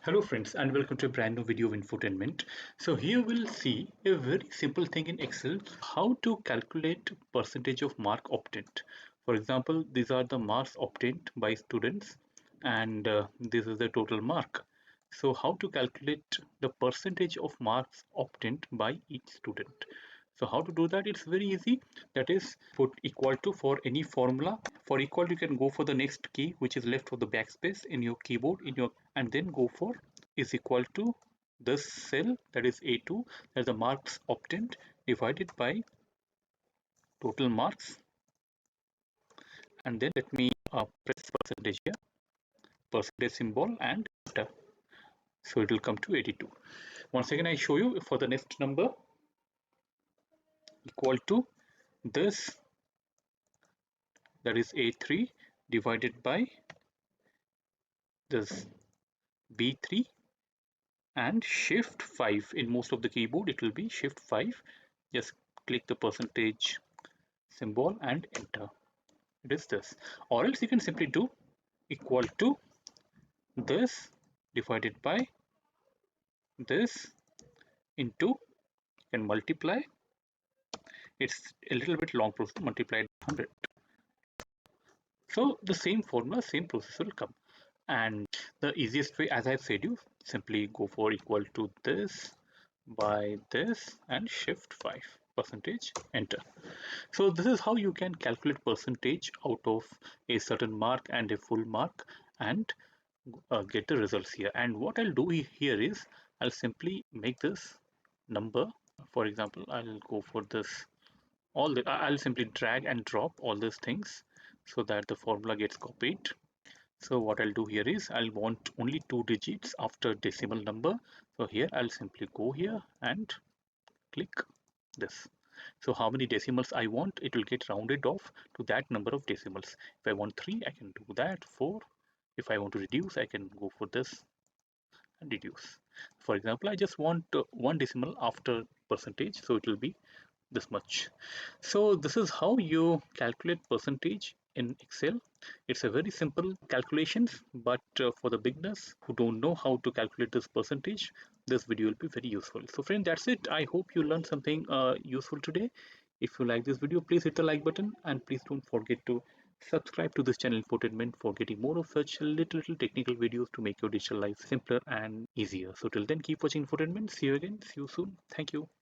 Hello friends and welcome to a brand new video of infotainment. So here we'll see a very simple thing in Excel, how to calculate percentage of mark obtained. For example, these are the marks obtained by students and this is the total mark. So how to calculate the percentage of marks obtained by each student. So how to do that? It's very easy. That is, put equal to for any formula. For equal, you can go for the next key, which is left for the backspace in your keyboard, and then go for is equal to this cell, that is A2, that's the marks obtained divided by total marks, and then let me press percentage here, percentage symbol, and enter. So it will come to 82. Once again, I show you for the next number equal to this, that is A3 divided by this B3 and shift 5. In most of the keyboard it will be shift 5. Just click the percentage symbol and enter. It is this, or else you can simply do equal to this divided by this into and multiply. It's a little bit long process, multiplied 100. So the same formula, same process will come. And the easiest way, as I've said, you simply go for equal to this by this and shift 5 percentage, enter. So this is how you can calculate percentage out of a certain mark and a full mark and get the results here. And what I'll do here is I'll simply make this number. For example, I'll go for this, I'll simply drag and drop all these things so that the formula gets copied. So what I'll do here is I'll want only 2 digits after decimal number. So here I'll simply go here and click this. So how many decimals I want, it will get rounded off to that number of decimals. If I want 3, I can do that. 4. If I want to reduce, I can go for this and reduce. For example, I just want 1 decimal after percentage, so it will be this much. So this is how you calculate percentage in Excel. It's a very simple calculations, but for the beginners who don't know how to calculate this percentage, this video will be very useful. So friend, that's it. I hope you learned something useful today. If you like this video, please hit the like button and please don't forget to subscribe to this channel Infotainment for getting more of such little technical videos to make your digital life simpler and easier. So till then, keep watching Infotainment. See you again. See you soon. Thank you.